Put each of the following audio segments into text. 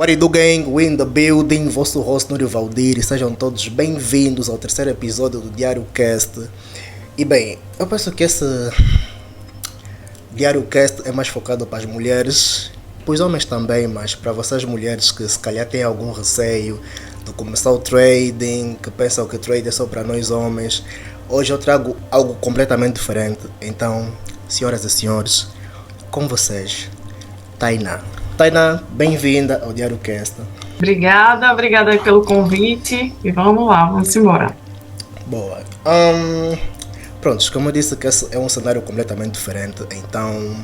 What it do, gang? We in the building, vosso host Núrio Valdir, e sejam todos bem-vindos ao terceiro episódio do Diário Cast. E bem, eu penso que esse Diário Cast é mais focado para as mulheres, para os homens também, mas para vocês mulheres que se calhar têm algum receio de começar o trading, que pensam que o trade é só para nós homens. Hoje eu trago algo completamente diferente, então, senhoras e senhores, com vocês, Tainá. Tainá, bem-vinda ao Diário Cast. Obrigada pelo convite e vamos lá, vamos embora. Boa. Prontos, como eu disse que esse é um cenário completamente diferente, então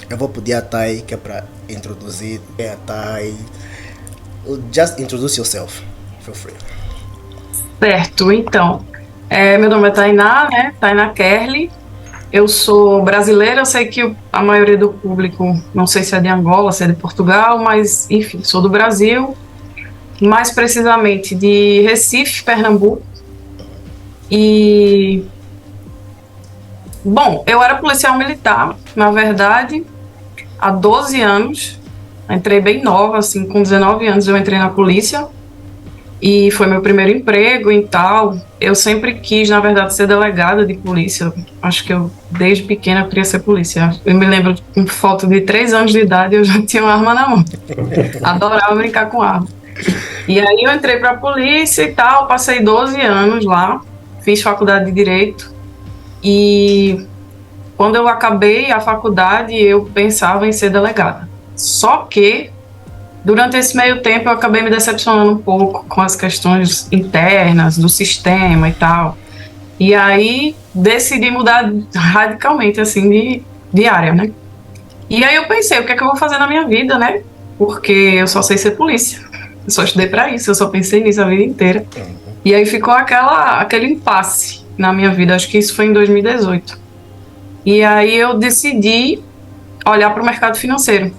eu vou pedir a Thay, que é para introduzir. É a Thay. Just introduce yourself. Feel free. Certo, então, meu nome é Tainá, né? Tainá Kerli. Eu sou brasileira, eu sei que a maioria do público, não sei se é de Angola, se é de Portugal, mas enfim, sou do Brasil, mais precisamente de Recife, Pernambuco. E, bom, eu era policial militar, na verdade, há 12 anos, entrei bem nova, assim, com 19 anos eu entrei na polícia, e foi meu primeiro emprego e tal. Eu sempre quis, na verdade, ser delegada de polícia. Acho que eu, desde pequena, eu queria ser polícia. Eu me lembro, com foto de 3 anos de idade, eu já tinha uma arma na mão. Adorava brincar com arma. E aí eu entrei pra polícia e tal, passei 12 anos lá, fiz faculdade de Direito. E quando eu acabei a faculdade, eu pensava em ser delegada. Só que durante esse meio tempo eu acabei me decepcionando um pouco com as questões internas do sistema e tal. E aí decidi mudar radicalmente, assim, de área, né? E aí eu pensei, o que é que eu vou fazer na minha vida, né? Porque eu só sei ser polícia. Eu só estudei pra isso, eu só pensei nisso a vida inteira. E aí ficou aquele impasse na minha vida, acho que isso foi em 2018. E aí eu decidi olhar para o mercado financeiro,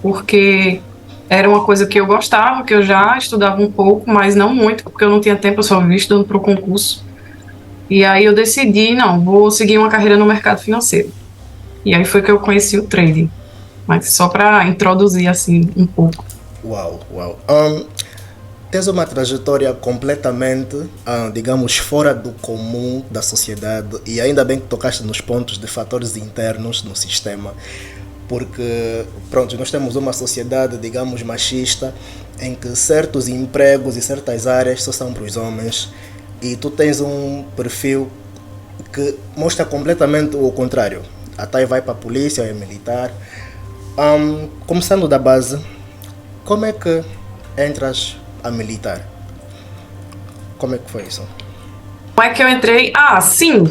porque era uma coisa que eu gostava, que eu já estudava um pouco, mas não muito, porque eu não tinha tempo, eu só vivia estudando para o concurso. E aí eu decidi, não, vou seguir uma carreira no mercado financeiro. E aí foi que eu conheci o trading, mas só para introduzir assim um pouco. Uau. Tens uma trajetória completamente, digamos, fora do comum da sociedade, e ainda bem que tocaste nos pontos de fatores internos no sistema, porque, pronto, nós temos uma sociedade, digamos, machista, em que certos empregos e certas áreas só são para os homens, e tu tens um perfil que mostra completamente o contrário. A Thay vai para a polícia, é militar. Começando da base, como é que entras a militar? Como é que foi isso? Como é que eu entrei? Sim!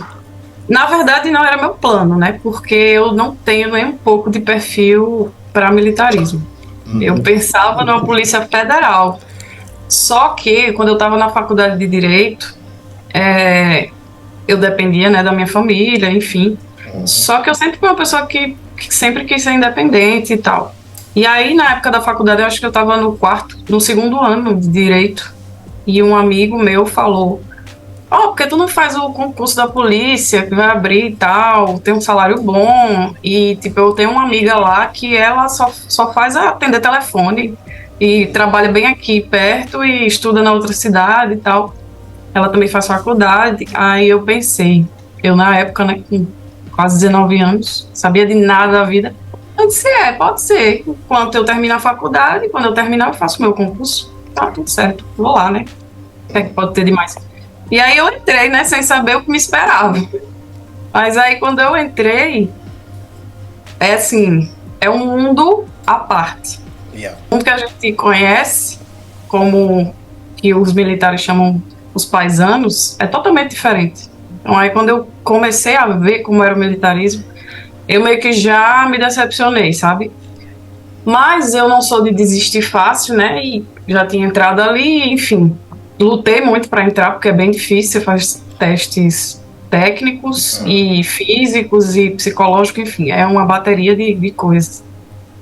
Na verdade, não era meu plano, né? Porque eu não tenho nem um pouco de perfil para militarismo. Eu pensava numa polícia federal. Só que, quando eu estava na faculdade de Direito, eu dependia, né, da minha família, enfim. Só que eu sempre fui uma pessoa que sempre quis ser independente e tal. E aí, na época da faculdade, eu acho que eu estava no segundo ano de Direito, e um amigo meu falou: por que tu não faz o concurso da polícia que vai abrir e tal, tem um salário bom? E, tipo, eu tenho uma amiga lá que ela só faz atender telefone e trabalha bem aqui perto e estuda na outra cidade e tal. Ela também faz faculdade. Aí eu pensei, eu na época, né, com quase 19 anos, sabia de nada da vida. Eu disse, pode ser. Enquanto eu terminar a faculdade, quando eu terminar eu faço meu concurso. Tá tudo certo, vou lá, né? O que é que pode ter de mais? E aí eu entrei, né, sem saber o que me esperava. Mas aí quando eu entrei, é um mundo à parte. Yeah. O mundo que a gente conhece, como que os militares chamam os paisanos, é totalmente diferente. Então aí quando eu comecei a ver como era o militarismo, eu meio que já me decepcionei, sabe? Mas eu não sou de desistir fácil, né, e já tinha entrado ali, enfim. Lutei muito para entrar, porque é bem difícil, você faz testes técnicos e físicos e psicológicos, enfim, é uma bateria de coisas.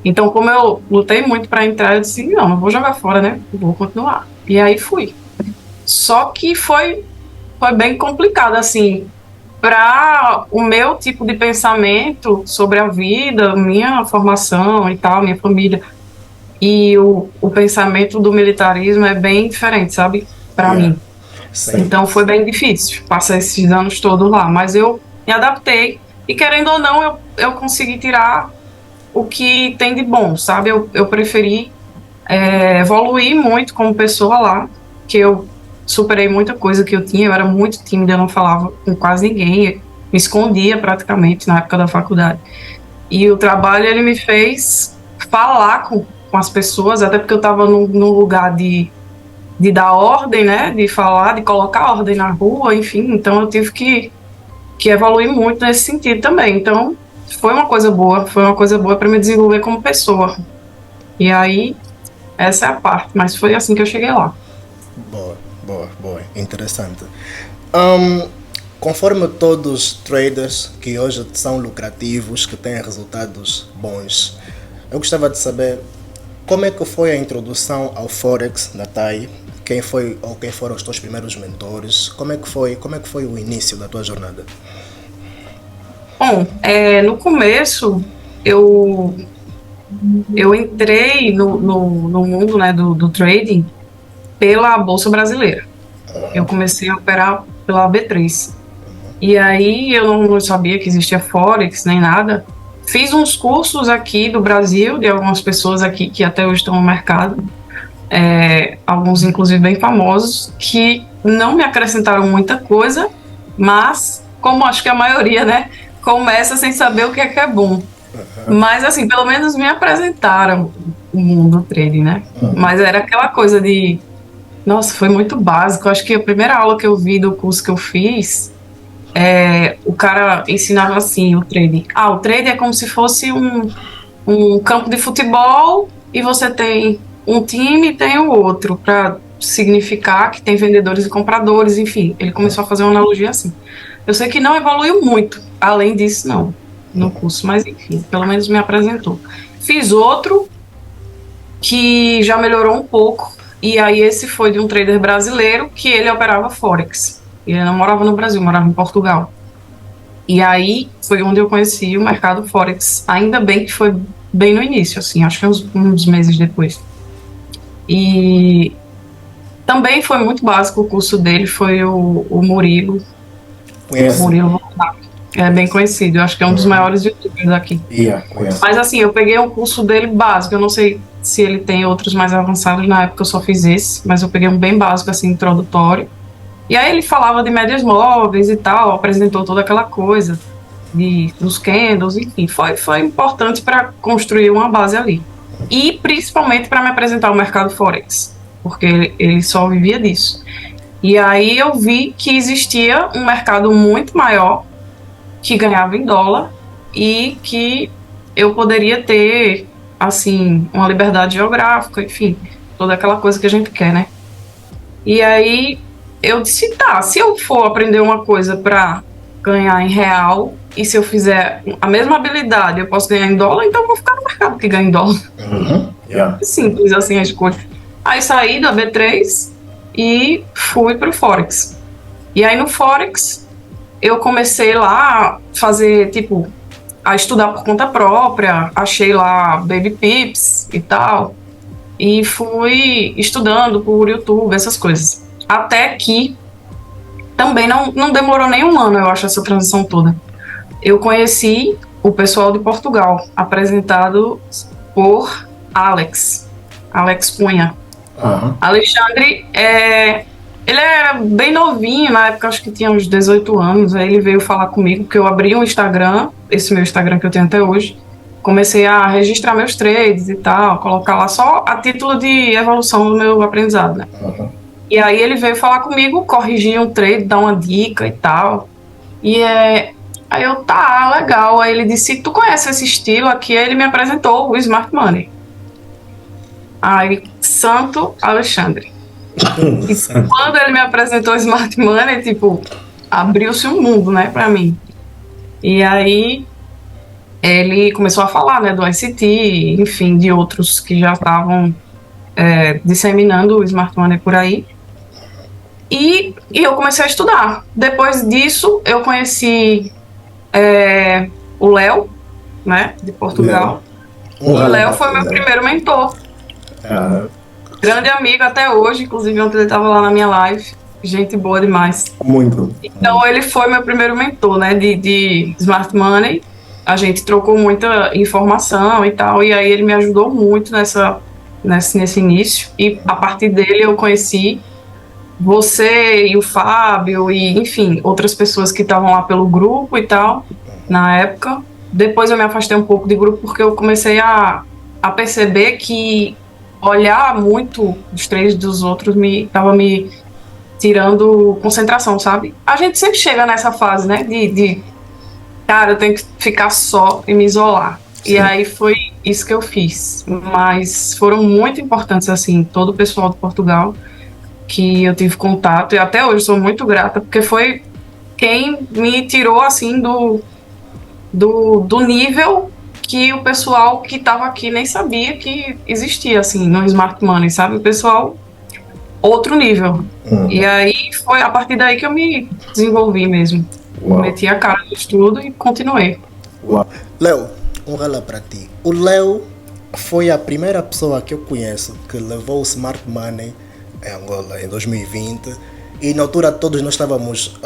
Então, como eu lutei muito para entrar, eu disse, não vou jogar fora, né, vou continuar. E aí fui. Só que foi bem complicado, assim, para o meu tipo de pensamento sobre a vida, minha formação e tal, minha família. e o pensamento do militarismo é bem diferente, sabe? Para Yeah. mim. Sim. Então foi bem difícil passar esses anos todos lá, mas eu me adaptei e, querendo ou não, eu consegui tirar o que tem de bom, sabe? Eu preferi evoluir muito como pessoa lá, que eu superei muita coisa que eu tinha, eu era muito tímida, eu não falava com quase ninguém, me escondia praticamente na época da faculdade. E o trabalho, ele me fez falar com as pessoas, até porque eu estava num lugar de dar ordem, né, de falar, de colocar ordem na rua, enfim, então eu tive que evoluir muito nesse sentido também. Então, foi uma coisa boa para me desenvolver como pessoa. E aí, essa é a parte, mas foi assim que eu cheguei lá. Boa, boa, boa. Interessante. Hum, Conforme todos os traders que hoje são lucrativos, que têm resultados bons, eu gostava de saber como é que foi a introdução ao Forex na TAI, quem foi ou quem foram os teus primeiros mentores, como é que foi o início da tua jornada? Bom, no começo, eu, eu entrei no mundo, né, do trading pela Bolsa Brasileira. Eu comecei a operar pela B3. E aí eu não sabia que existia Forex nem nada. Fiz uns cursos aqui do Brasil, de algumas pessoas aqui que até hoje estão no mercado, alguns inclusive bem famosos, que não me acrescentaram muita coisa, mas, como acho que a maioria, né, começa sem saber o que é bom. Mas, assim, pelo menos me apresentaram o mundo do trading, né? Mas era aquela coisa de... Nossa, foi muito básico. Acho que a primeira aula que eu vi do curso que eu fiz, o cara ensinava assim, o trading. O trading é como se fosse um campo de futebol e você tem um time e tem o outro, para significar que tem vendedores e compradores, enfim. Ele começou a fazer uma analogia assim. Eu sei que não evoluiu muito, além disso, não, no curso, mas enfim, pelo menos me apresentou. Fiz outro que já melhorou um pouco, e aí esse foi de um trader brasileiro que ele operava Forex. Ele não morava no Brasil, morava em Portugal. E aí foi onde eu conheci o mercado Forex. Ainda bem que foi bem no início, assim, acho que uns meses depois. E também foi muito básico o curso dele, foi o Murilo. Conhece? Murilo Voltato. É bem conhecido, eu acho que é um dos maiores youtubers daqui. Yeah, conhece. Mas assim, eu peguei um curso dele básico, eu não sei se ele tem outros mais avançados, na época eu só fiz esse, mas eu peguei um bem básico, assim, introdutório. E aí ele falava de médias móveis e tal, apresentou toda aquela coisa dos candles, enfim, foi importante para construir uma base ali. E principalmente para me apresentar ao mercado Forex, porque ele só vivia disso. E aí eu vi que existia um mercado muito maior que ganhava em dólar e que eu poderia ter, assim, uma liberdade geográfica, enfim, toda aquela coisa que a gente quer, né? E aí eu disse, tá, se eu for aprender uma coisa para ganhar em real e se eu fizer a mesma habilidade eu posso ganhar em dólar, então eu vou ficar no mercado que ganha em dólar. Yeah. Simples assim a escolha. Aí saí da B3 e fui para o Forex. E aí no Forex eu comecei lá a fazer, tipo, a estudar por conta própria, achei lá Baby Pips e tal, e fui estudando por YouTube, essas coisas. Até que também não demorou nem um ano, eu acho, essa transição toda. Eu conheci o pessoal de Portugal, apresentado por Alex Cunha. Alexandre, ele era bem novinho, na época acho que tinha uns 18 anos, aí ele veio falar comigo, porque eu abri um Instagram, esse meu Instagram que eu tenho até hoje, comecei a registrar meus trades e tal, colocar lá só a título de evolução do meu aprendizado, né? E aí ele veio falar comigo, corrigir um trade, dar uma dica e tal, e aí eu, tá, legal, aí ele disse, tu conhece esse estilo aqui? Aí ele me apresentou o Smart Money. Aí, Santo Alexandre. E quando ele me apresentou o Smart Money, tipo, abriu-se um mundo, né, pra mim. E aí ele começou a falar, né, do ICT, enfim, de outros que já estavam disseminando o Smart Money por aí. E eu comecei a estudar. Depois disso, eu conheci o Léo, né, de Portugal. O Léo foi meu primeiro mentor. Ah, Grande amigo até hoje, inclusive ontem ele estava lá na minha live. Gente boa demais. muito. Então ele foi meu primeiro mentor, né, de Smart Money. A gente trocou muita informação e tal, e aí ele me ajudou muito nesse início. E a partir dele eu conheci você e o Fábio e, enfim, outras pessoas que estavam lá pelo grupo e tal, na época. Depois eu me afastei um pouco de grupo porque eu comecei a perceber que olhar muito os três dos outros estava me tirando concentração, sabe? A gente sempre chega nessa fase, né, cara, eu tenho que ficar só e me isolar. Sim. E aí foi isso que eu fiz. Mas foram muito importantes, assim, todo o pessoal de Portugal que eu tive contato, e até hoje sou muito grata, porque foi quem me tirou, assim, do nível que o pessoal que estava aqui nem sabia que existia, assim, no Smart Money, sabe? O pessoal, outro nível. E aí foi a partir daí que eu me desenvolvi mesmo. Uau. Meti a cara no estudo e continuei. Uau. Léo, um rala para ti. O Léo foi a primeira pessoa que eu conheço que levou o Smart Money em Angola em 2020 e na altura todos nós estávamos,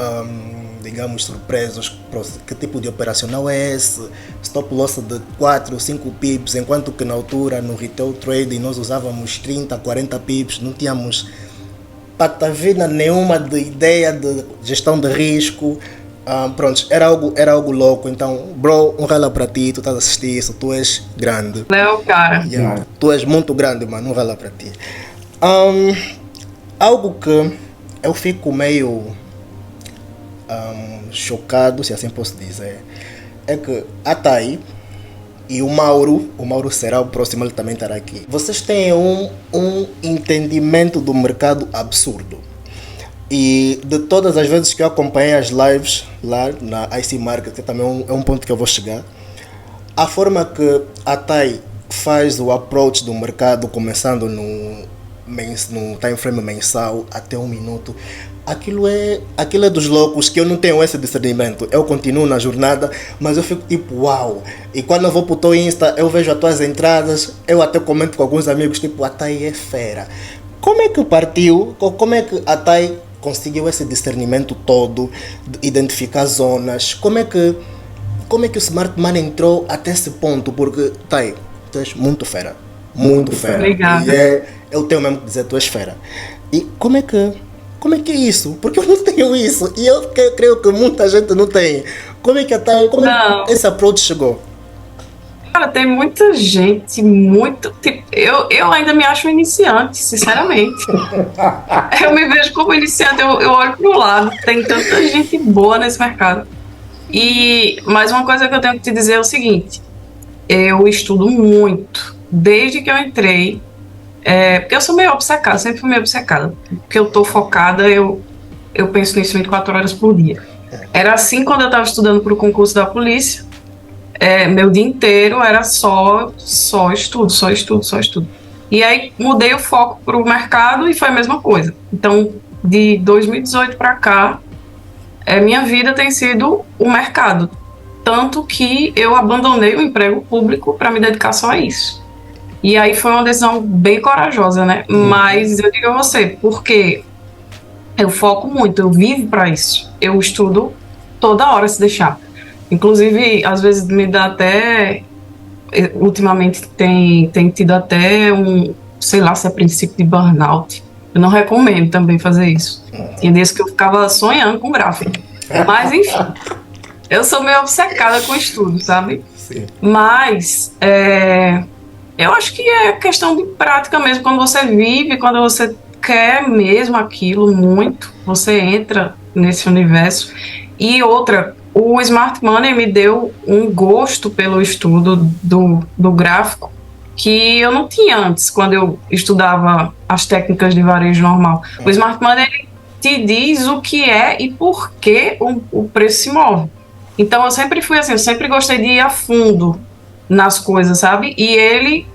digamos, surpresos que tipo de operacional é esse, stop loss de 4 ou 5 pips, enquanto que na altura no retail trading nós usávamos 30, 40 pips, não tínhamos patavina nenhuma de ideia de gestão de risco. Pronto, era algo louco. Então, bro, um rala para ti, tu estás a assistir isso, tu és grande. Léo, cara. Yeah, tu és muito grande, mano, um rala para ti. Algo que eu fico meio chocado, se assim posso dizer, é que a Thay e o Mauro será o próximo, ele também estará aqui. Vocês têm um entendimento do mercado absurdo. E de todas as vezes que eu acompanhei as lives lá na IC Market, que também é um ponto que eu vou chegar, a forma que a Thay faz o approach do mercado, começando no time frame mensal até 1 minuto, aquilo é dos loucos, que eu não tenho esse discernimento. Eu continuo na jornada, mas eu fico tipo, uau. E quando eu vou pro teu Insta, eu vejo as tuas entradas, eu até comento com alguns amigos, tipo, a Thay é fera. Como é que partiu, como é que a Thay conseguiu esse discernimento todo, de identificar zonas? Como é que o Smart Money entrou até esse ponto? Porque, Thay, tu és muito fera. Muito fera. Obrigada. E eu tenho mesmo que dizer, tu és fera. E como é que é isso? Porque eu não tenho isso. E eu creio que muita gente não tem. Como é que esse approach chegou? Cara, tem muita gente, tipo, eu ainda me acho iniciante, sinceramente. Eu me vejo como iniciante, eu olho para o lado, tem tanta gente boa nesse mercado. Mas uma coisa que eu tenho que te dizer é o seguinte, eu estudo muito, desde que eu entrei, porque eu sou meio obcecada, sempre fui meio obcecada, porque eu tô focada, eu penso nisso 24 horas por dia. Era assim quando eu estava estudando para o concurso da polícia. Meu dia inteiro era só estudo. E aí mudei o foco para o mercado e foi a mesma coisa. Então, de 2018 para cá, minha vida tem sido o mercado. Tanto que eu abandonei o emprego público para me dedicar só a isso. E aí foi uma decisão bem corajosa, né? Mas eu digo a você, porque eu foco muito, eu vivo para isso. Eu estudo toda hora, se deixar. Inclusive, às vezes me dá até... Ultimamente tem tido até sei lá se é princípio de burnout. Eu não recomendo também fazer isso. Tinha dias que eu ficava sonhando com gráfico. Mas, enfim, eu sou meio obcecada com estudo, sabe? Sim. Mas eu acho que é questão de prática mesmo. Quando você vive, quando você quer mesmo aquilo muito, você entra nesse universo. E outra... O Smart Money me deu um gosto pelo estudo do gráfico que eu não tinha antes, quando eu estudava as técnicas de varejo normal. O Smart Money ele te diz o que é e por que o preço se move. Então eu sempre fui assim, eu sempre gostei de ir a fundo nas coisas, sabe? E ele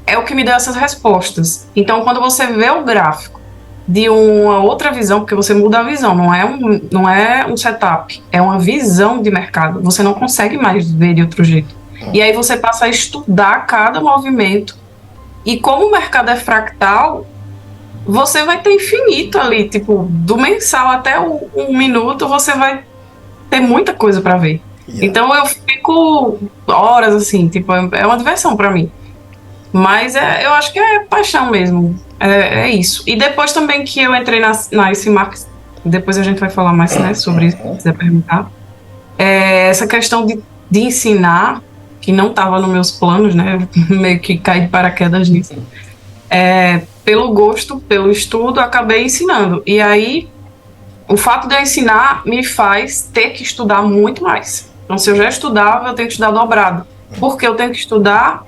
é o que me deu essas respostas. Então quando você vê o gráfico de uma outra visão, porque você muda a visão, não é um setup, é uma visão de mercado, você não consegue mais ver de outro jeito. E aí você passa a estudar cada movimento E como o mercado é fractal, você vai ter infinito ali, tipo, do mensal até o 1 minuto, você vai ter muita coisa para ver. Yeah. Então eu fico horas assim, tipo, é uma diversão para mim. Mas eu acho que é paixão mesmo. É isso. E depois também que eu entrei na IC Marks, depois a gente vai falar mais, né, sobre isso, se quiser perguntar. Essa questão de ensinar, que não estava nos meus planos, né? Meio que caí de paraquedas nisso. Pelo gosto, pelo estudo, acabei ensinando. E aí, o fato de eu ensinar me faz ter que estudar muito mais. Então, se eu já estudava, eu tenho que estudar dobrado. Porque eu tenho que estudar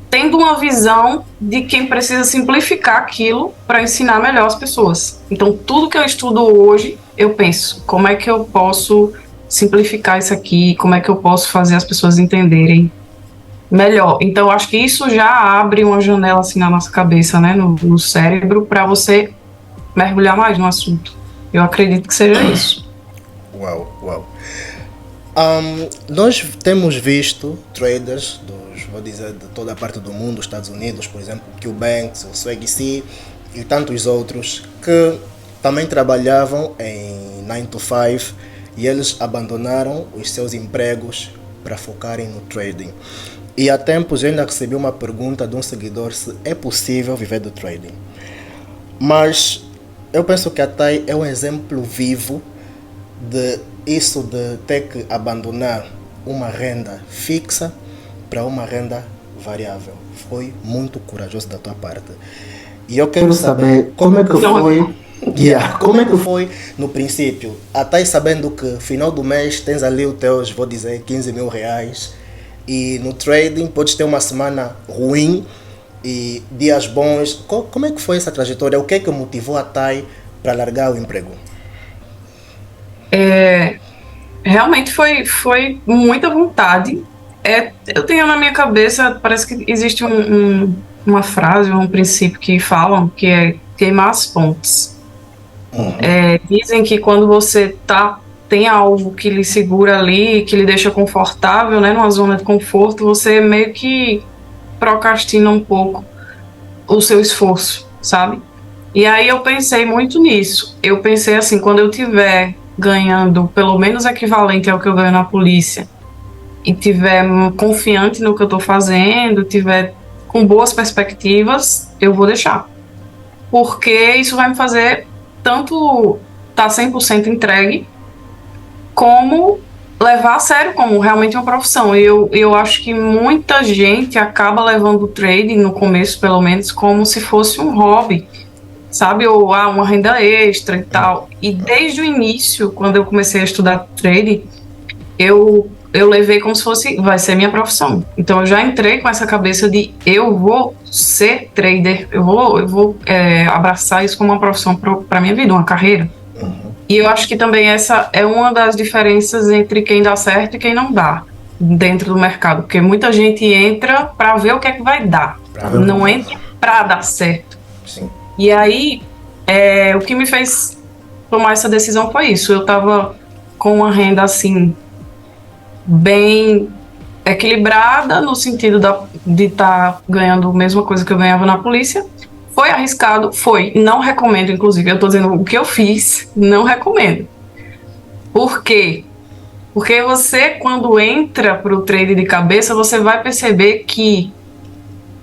tendo uma visão de quem precisa simplificar aquilo para ensinar melhor as pessoas. Então, tudo que eu estudo hoje, eu penso, como é que eu posso simplificar isso aqui, como é que eu posso fazer as pessoas entenderem melhor. Então, acho que isso já abre uma janela assim na nossa cabeça, né, no cérebro, para você mergulhar mais no assunto. Eu acredito que seja isso. Uau. Nós temos visto traders vou dizer, de toda a parte do mundo, Estados Unidos, por exemplo, QBanks, o SwagC e tantos outros, que também trabalhavam em 9 to 5 e eles abandonaram os seus empregos para focarem no trading. E há tempos eu ainda recebi uma pergunta de um seguidor se é possível viver do trading. Mas eu penso que a TAI é um exemplo vivo de isso de ter que abandonar uma renda fixa para uma renda variável. Foi muito corajoso da tua parte. E eu quero saber como é que foi. Como é que foi no princípio? Até sabendo que final do mês tens ali os teus, vou dizer, 15 mil reais. E no trading podes ter uma semana ruim e dias bons. Como é que foi essa trajetória? O que é que motivou a TAI para largar o emprego? Realmente foi muita vontade. Eu tenho na minha cabeça, parece que existe uma frase, um princípio que falam que é queimar as pontes. Dizem que quando você tem algo que lhe segura ali, que lhe deixa confortável, né, numa zona de conforto, você meio que procrastina um pouco o seu esforço, sabe? E aí eu pensei muito nisso. Eu pensei assim, quando eu tiver ganhando pelo menos equivalente ao que eu ganho na polícia, e tiver confiante no que eu estou fazendo, tiver com boas perspectivas, eu vou deixar. Porque isso vai me fazer tanto estar 100% entregue, como levar a sério como realmente uma profissão. Eu acho que muita gente acaba levando o trading, no começo pelo menos, como se fosse um hobby, sabe? Ou uma renda extra e tal. E desde o início, quando eu comecei a estudar trading, eu levei como se fosse, vai ser minha profissão. Então eu já entrei com essa cabeça de eu vou ser trader, eu vou abraçar isso como uma profissão para minha vida, uma carreira. E eu acho que também essa é uma das diferenças entre quem dá certo e quem não dá dentro do mercado, porque muita gente entra para ver o que é que vai dar, não entra para dar certo. Sim. E aí, o que me fez tomar essa decisão foi isso. Eu estava com uma renda assim bem equilibrada, no sentido de estar ganhando a mesma coisa que eu ganhava na polícia. Foi arriscado, não recomendo, inclusive, eu estou dizendo o que eu fiz, não recomendo. Por quê? Porque você, quando entra para o trade de cabeça, você vai perceber que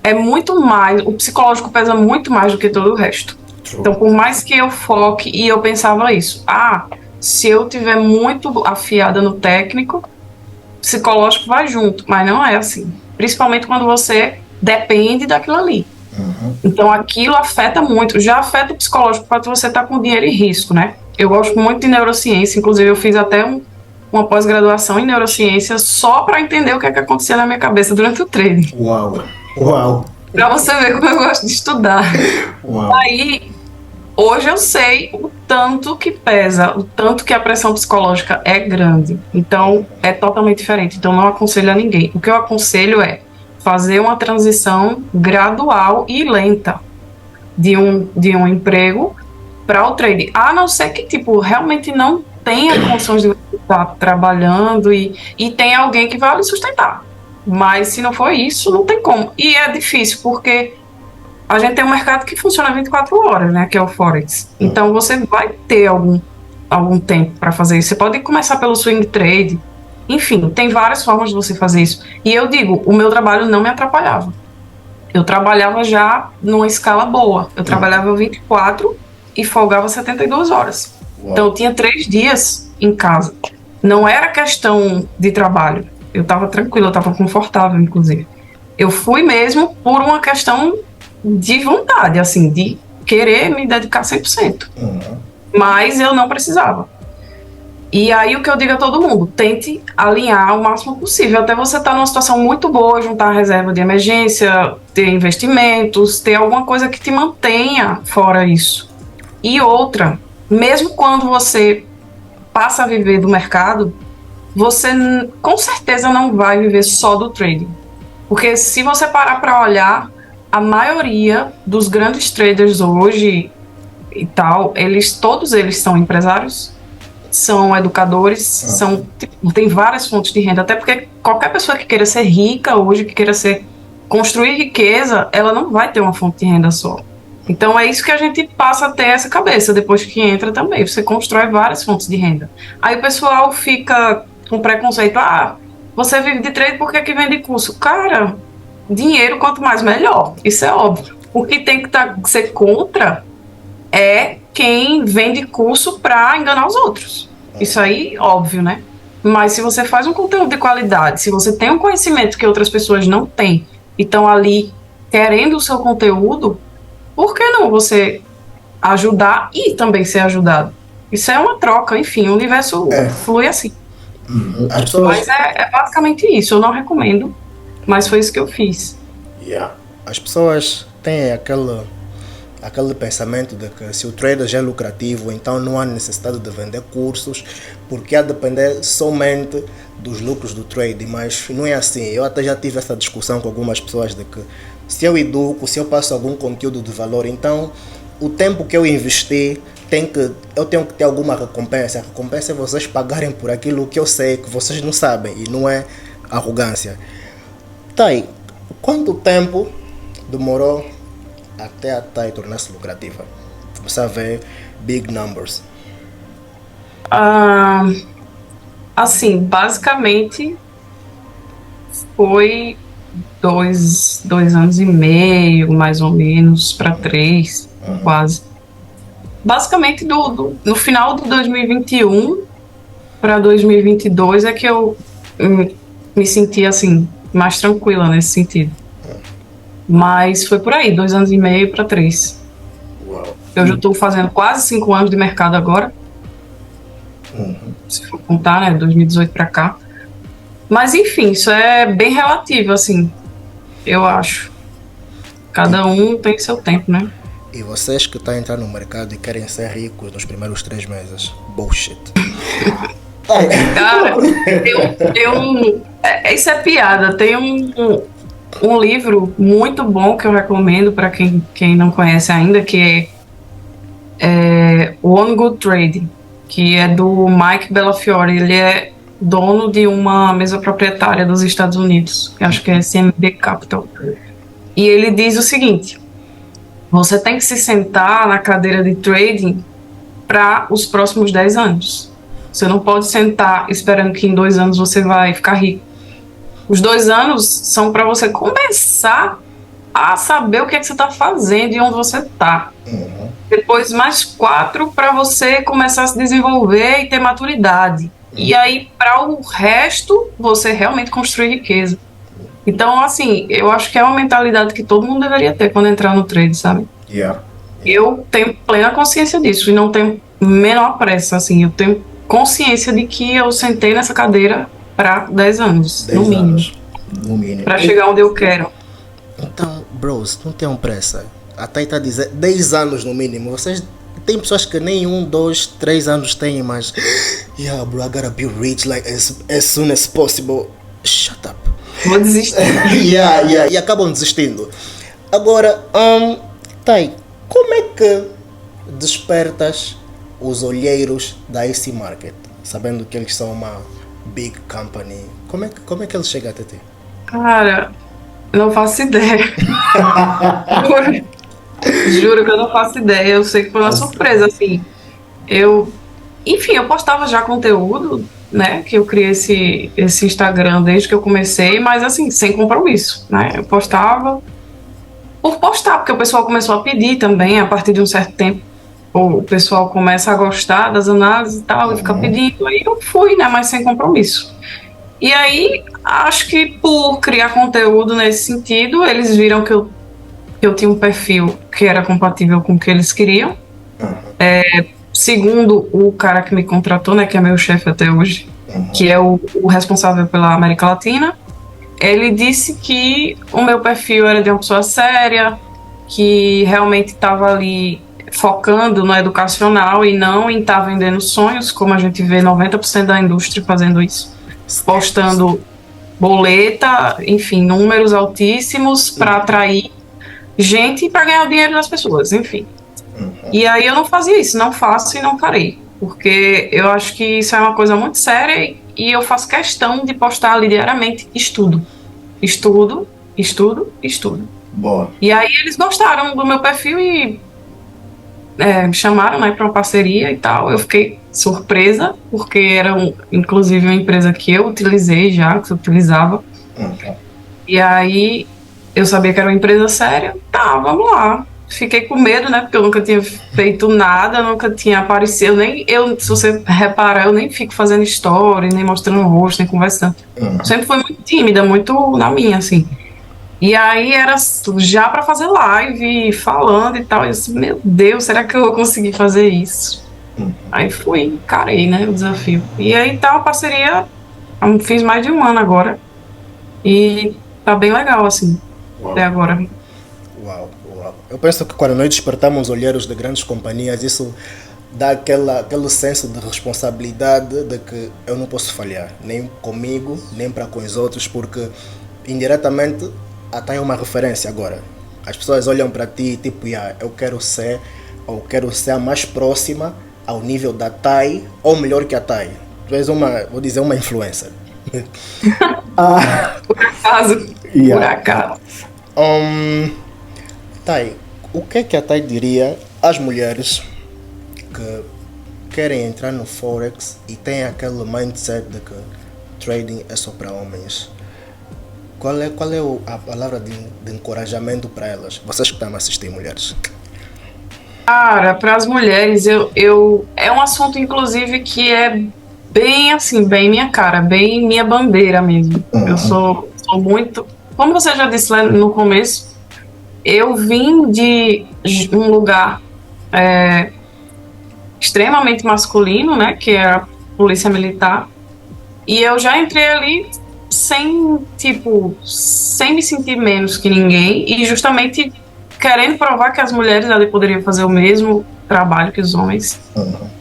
é muito mais, o psicológico pesa muito mais do que todo o resto. Então, por mais que eu foque, e eu pensava isso, se eu tiver muito afiada no técnico, psicológico vai junto, mas não é assim. Principalmente quando você depende daquilo ali. Então aquilo afeta muito, já afeta o psicológico quando você está com dinheiro em risco, né? Eu gosto muito de neurociência, inclusive eu fiz até uma pós-graduação em neurociência só para entender o que é que acontecia na minha cabeça durante o trading. Uau! Para você ver como eu gosto de estudar. Uau. Aí, hoje eu sei o tanto que pesa, o tanto que a pressão psicológica é grande. Então, é totalmente diferente. Então, não aconselho a ninguém. O que eu aconselho é fazer uma transição gradual e lenta de um emprego para o trading. A não ser que, realmente não tenha condições de estar trabalhando e tem alguém que vai lhe sustentar. Mas se não for isso, não tem como. E é difícil, porque a gente tem um mercado que funciona 24 horas, né? Que é o Forex. Então você vai ter algum tempo para fazer isso. Você pode começar pelo swing trade. Enfim, tem várias formas de você fazer isso. E eu digo, o meu trabalho não me atrapalhava. Eu trabalhava já numa escala boa. Eu trabalhava 24 e folgava 72 horas. Então eu tinha 3 dias em casa. Não era questão de trabalho. Eu estava tranquila, eu estava confortável, inclusive. Eu fui mesmo por uma questão de vontade, assim, de querer me dedicar 100%. Mas eu não precisava. E aí o que eu digo a todo mundo, tente alinhar o máximo possível, até você estar numa situação muito boa, juntar reserva de emergência, ter investimentos, ter alguma coisa que te mantenha fora isso. E outra, mesmo quando você passa a viver do mercado, você com certeza não vai viver só do trading. Porque se você parar para olhar, a maioria dos grandes traders hoje e tal, todos eles são empresários, são educadores, tem várias fontes de renda, até porque qualquer pessoa que queira ser rica hoje, que queira construir riqueza, ela não vai ter uma fonte de renda só. Então é isso que a gente passa a ter essa cabeça depois que entra também, você constrói várias fontes de renda. Aí o pessoal fica com preconceito, você vive de trade porque que vende curso? Cara, dinheiro quanto mais melhor, isso é óbvio. O que tem que ser contra é quem vende curso para enganar os outros. Isso aí, óbvio, né? Mas se você faz um conteúdo de qualidade, se você tem um conhecimento que outras pessoas não têm e estão ali querendo o seu conteúdo, por que não você ajudar e também ser ajudado? Isso é uma troca, enfim, o universo flui assim. Mas é basicamente isso, eu não recomendo, mas foi isso que eu fiz. As pessoas têm aquele pensamento de que se o trader já é lucrativo, então não há necessidade de vender cursos, porque há de depender somente dos lucros do trade, mas não é assim. Eu até já tive essa discussão com algumas pessoas de que se eu educo, se eu passo algum conteúdo de valor, então o tempo que eu investi eu tenho que ter alguma recompensa. A recompensa é vocês pagarem por aquilo que eu sei que vocês não sabem, e não é arrogância. Tá aí, quanto tempo demorou até a TAI tornar-se lucrativa? Começar a ver big numbers. Assim, basicamente foi 2 anos e meio, mais ou menos, para 3, quase. Basicamente, no final de 2021 para 2022 é que eu me senti, assim, mais tranquila nesse sentido. Mas foi por aí, 2 anos e meio para 3. Eu já estou fazendo quase 5 anos de mercado agora. Se for contar, né, 2018 para cá. Mas enfim, isso é bem relativo, assim, eu acho. Cada um tem seu tempo, né? E vocês que estão a entrar no mercado e querem ser ricos nos primeiros 3 meses, bullshit. Cara, isso é piada. Tem um livro muito bom que eu recomendo para quem não conhece ainda, que é One Good Trade, que é do Mike Bellafiore. Ele é dono de uma mesa proprietária dos Estados Unidos, que acho que é CMB Capital. E ele diz o seguinte: você tem que se sentar na cadeira de trading para os próximos 10 anos. Você não pode sentar esperando que em 2 anos você vai ficar rico. Os 2 anos são para você começar a saber o que é que você está fazendo e onde você está. Depois mais 4 para você começar a se desenvolver e ter maturidade. E aí, para o resto, você realmente construir riqueza. Então, assim, eu acho que é uma mentalidade que todo mundo deveria ter quando entrar no trade, sabe? Eu tenho plena consciência disso e não tenho menor pressa, assim. Eu tenho consciência de que eu sentei nessa cadeira para 10 anos, no mínimo. Para chegar onde eu quero. Então, bros, não tenham pressa. A Thay está a dizer 10 anos no mínimo. Vocês tem pessoas que nem 1, 2, 3 anos têm, mas yeah, bro, I gotta be rich like as soon as possible. Shut up. Vou desistir. E acabam desistindo. Agora, Thay, como é que despertas os olheiros da AC Market, sabendo que eles são uma big company? Como é que eles chegam até ti? Cara, eu não faço ideia. Juro, juro que eu não faço ideia. Eu sei que foi uma surpresa, assim. Eu, enfim, eu postava já conteúdo, né? Que eu criei esse Instagram desde que eu comecei, mas assim, sem compromisso, né? Eu postava por postar, porque o pessoal começou a pedir também, a partir de um certo tempo. O pessoal começa a gostar das análises e tal, e fica Uhum. pedindo. Aí eu fui, né? Mas sem compromisso. E aí, acho que por criar conteúdo nesse sentido, eles viram que eu tinha um perfil que era compatível com o que eles queriam. Segundo o cara que me contratou, né, que é meu chefe até hoje, que é o responsável pela América Latina, ele disse que o meu perfil era de uma pessoa séria, que realmente estava ali focando no educacional e não em estar vendendo sonhos, como a gente vê 90% da indústria fazendo isso, postando boleta, enfim, números altíssimos para atrair gente e para ganhar o dinheiro das pessoas, enfim. E aí eu não fazia isso, não faço e não farei, porque eu acho que isso é uma coisa muito séria e eu faço questão de postar ali diariamente estudo, estudo, estudo, estudo. Boa. E aí eles gostaram do meu perfil e me chamaram, né, para uma parceria e tal. Eu fiquei surpresa, porque era inclusive uma empresa que eu utilizei já, que eu utilizava. Uhum. E aí eu sabia que era uma empresa séria. Tá, vamos lá. Fiquei com medo, né? Porque eu nunca tinha feito nada, nunca tinha aparecido. Se você reparar, eu nem fico fazendo story, nem mostrando o rosto, nem conversando. Uhum. Sempre fui muito tímida, muito na minha, assim. E aí era já para fazer live, falando e tal. Eu disse, meu Deus, será que eu vou conseguir fazer isso? Aí fui, encarei, né, o desafio. E aí tá uma parceria, fiz mais de um ano agora. E tá bem legal, assim, até agora. Uau, uau. Eu penso que quando nós despertamos olheiros de grandes companhias, isso dá aquele senso de responsabilidade de que eu não posso falhar, nem comigo, nem para com os outros, porque indiretamente até é uma referência agora. As pessoas olham para ti tipo, yeah, eu quero ser, ou quero ser a mais próxima ao nível da Thay, ou melhor que a Thay. Tu és uma, vou dizer, uma influencer. Por acaso, por Yeah. acaso. Um, Thay, o que a Thay diria às mulheres que querem entrar no Forex e têm aquele mindset de que trading é só para homens? Qual é a palavra de encorajamento para elas? Vocês que estão a assistir, mulheres. Cara, para as mulheres, é um assunto, inclusive, que é bem assim, bem minha cara, bem minha bandeira mesmo. Eu sou muito. Como você já disse lá no começo, eu vim de um lugar extremamente masculino, né, que é a polícia militar, e eu já entrei ali sem me sentir menos que ninguém e justamente querendo provar que as mulheres ali poderiam fazer o mesmo trabalho que os homens.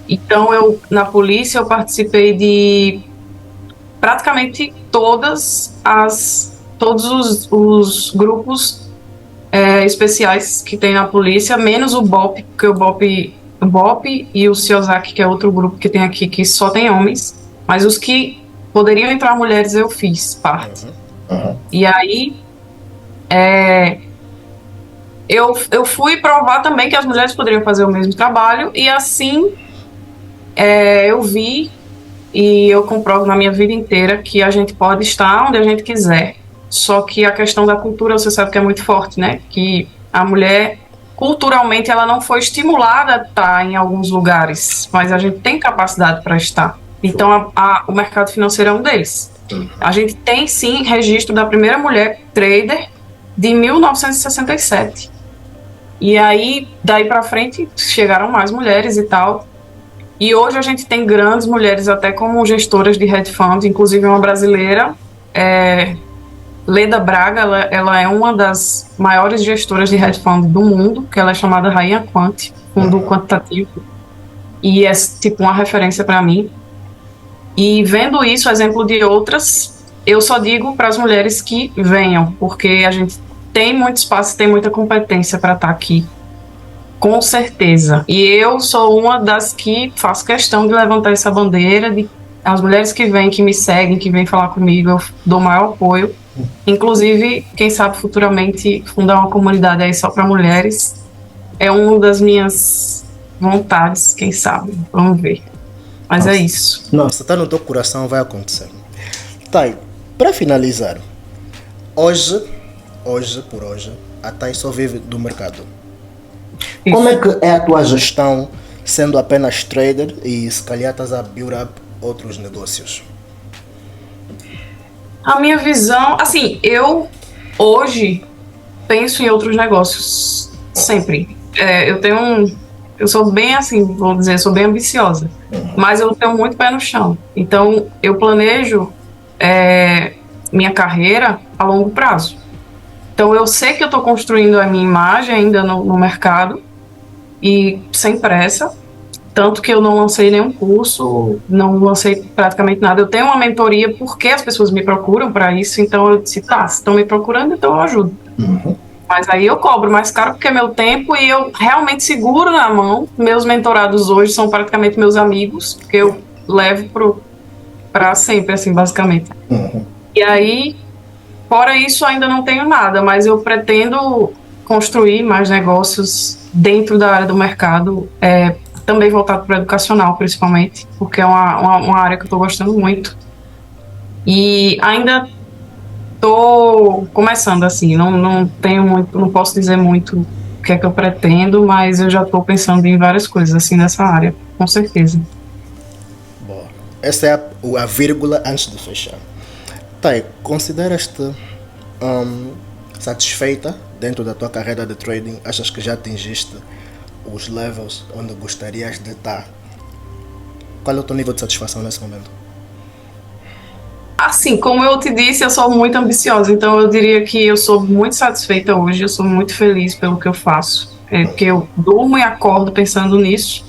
Então na polícia eu participei de praticamente todos os grupos especiais que tem na polícia, menos o BOP, porque o BOP e o CIOSAC, que é outro grupo que tem aqui, que só tem homens, mas os que poderiam entrar mulheres eu fiz parte. E aí eu fui provar também que as mulheres poderiam fazer o mesmo trabalho, e assim eu vi e eu comprovo na minha vida inteira que a gente pode estar onde a gente quiser. Só que a questão da cultura, você sabe que é muito forte, né? Que a mulher, culturalmente, ela não foi estimulada a estar em alguns lugares, mas a gente tem capacidade para estar. Então, o mercado financeiro é um deles. A gente tem, sim, registro da primeira mulher trader de 1967. E aí, daí para frente, chegaram mais mulheres e tal. E hoje a gente tem grandes mulheres até como gestoras de hedge fund, inclusive uma brasileira, Leda Braga, ela é uma das maiores gestoras de hedge fund do mundo, que ela é chamada Rainha Quant, fundo quantitativo, e é tipo uma referência para mim. E vendo isso, exemplo de outras, eu só digo para as mulheres que venham, porque a gente tem muito espaço, tem muita competência para estar aqui. Com certeza. E eu sou uma das que faço questão de levantar essa bandeira, de as mulheres que vêm, que me seguem, que vêm falar comigo, eu dou maior apoio, Inclusive, quem sabe futuramente fundar uma comunidade aí só para mulheres é uma das minhas vontades, quem sabe, vamos ver. Mas é Nossa, isso. nossa, tá no teu coração, vai acontecer. Tá, e para finalizar, por hoje, a Thay só vive do mercado. Como é Isso. que é a tua gestão sendo apenas trader e se calhar estás a build up outros negócios? A minha visão, assim, eu hoje penso em outros negócios sempre. Eu sou bem assim, vou dizer, sou bem ambiciosa, mas eu tenho muito pé no chão. Então, eu planejo é, minha carreira a longo prazo. Então, eu sei que eu estou construindo a minha imagem ainda no mercado e sem pressa. Tanto que eu não lancei nenhum curso, não lancei praticamente nada. Eu tenho uma mentoria porque as pessoas me procuram para isso, então eu disse, tá, se estão me procurando, então eu ajudo. Mas aí eu cobro mais caro porque é meu tempo e eu realmente seguro na mão. Meus mentorados hoje são praticamente meus amigos, porque eu levo para sempre, assim, basicamente. E aí, fora isso, ainda não tenho nada, mas eu pretendo construir mais negócios dentro da área do mercado, também voltado para o educacional, principalmente, porque é uma área que eu estou gostando muito. E ainda estou começando, assim, não tenho muito, não posso dizer muito o que é que eu pretendo, mas eu já estou pensando em várias coisas, assim, nessa área, com certeza. Boa. Essa é a vírgula antes de fechar. Thay, consideras-te satisfeita dentro da tua carreira de trading? Achas que já atingiste os levels onde gostarias de estar? Qual é o teu nível de satisfação nesse momento? Assim, como eu te disse, eu sou muito ambiciosa, então eu diria que eu sou muito satisfeita hoje, eu sou muito feliz pelo que eu faço, porque eu durmo e acordo pensando nisso.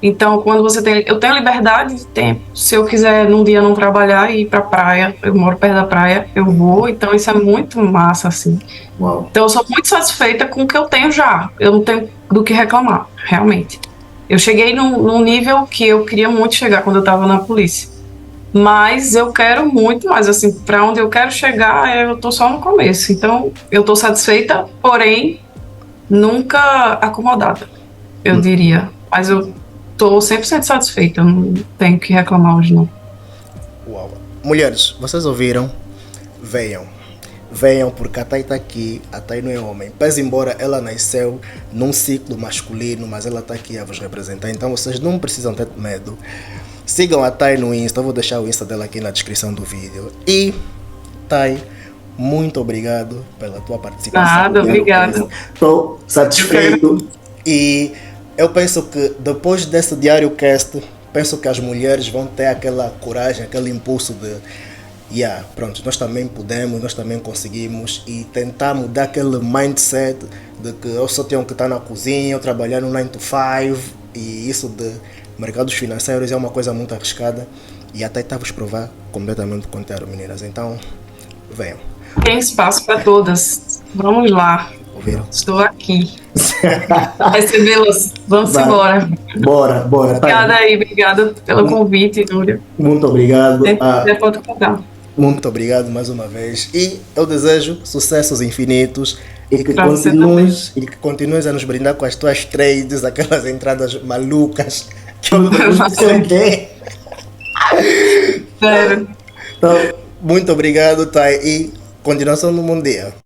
Então, quando você tem, eu tenho liberdade de tempo. Se eu quiser num dia não trabalhar e ir pra praia, eu moro perto da praia, eu vou. Então, isso é muito massa, assim. Uau. Então, eu sou muito satisfeita com o que eu tenho já. Eu não tenho do que reclamar, realmente. Eu cheguei num nível que eu queria muito chegar quando eu estava na polícia. Mas eu quero muito mais, assim, para onde eu quero chegar, eu tô só no começo. Então, eu tô satisfeita, porém, nunca acomodada, eu diria. Mas eu tô 100% satisfeita, eu não tenho que reclamar hoje, não. Uau. Mulheres, vocês ouviram? Venham. Venham, porque a Thay está aqui. A Thay não é homem. Pese embora ela nasceu num ciclo masculino, mas ela está aqui a vos representar. Então vocês não precisam ter medo. Sigam a Thay no Insta. Eu vou deixar o Insta dela aqui na descrição do vídeo. E, Thay, muito obrigado pela tua participação. Nada, obrigada. Estou satisfeito. E eu penso que depois desse Diário Cast, penso que as mulheres vão ter aquela coragem, aquele impulso de pronto, nós também podemos, nós também conseguimos, e tentar mudar aquele mindset de que eu só tenho que estar na cozinha, eu trabalhar no 9 to 5, e isso de mercados financeiros é uma coisa muito arriscada, e até está-vos provar completamente o contrário, meninas. Então, venham. Tem espaço para todas. Vamos lá. Ouviram? Estou aqui. Recebê-las. Vamos Vai. embora. Bora. Obrigada aí, obrigada pelo convite, Núria. Muito obrigado. Pode contar. Muito obrigado mais uma vez, e eu desejo sucessos infinitos e que continues a nos brindar com as tuas trades, aquelas entradas malucas que eu não sei o quê. Sério. Então, muito obrigado, Thay, e continuação no bom dia.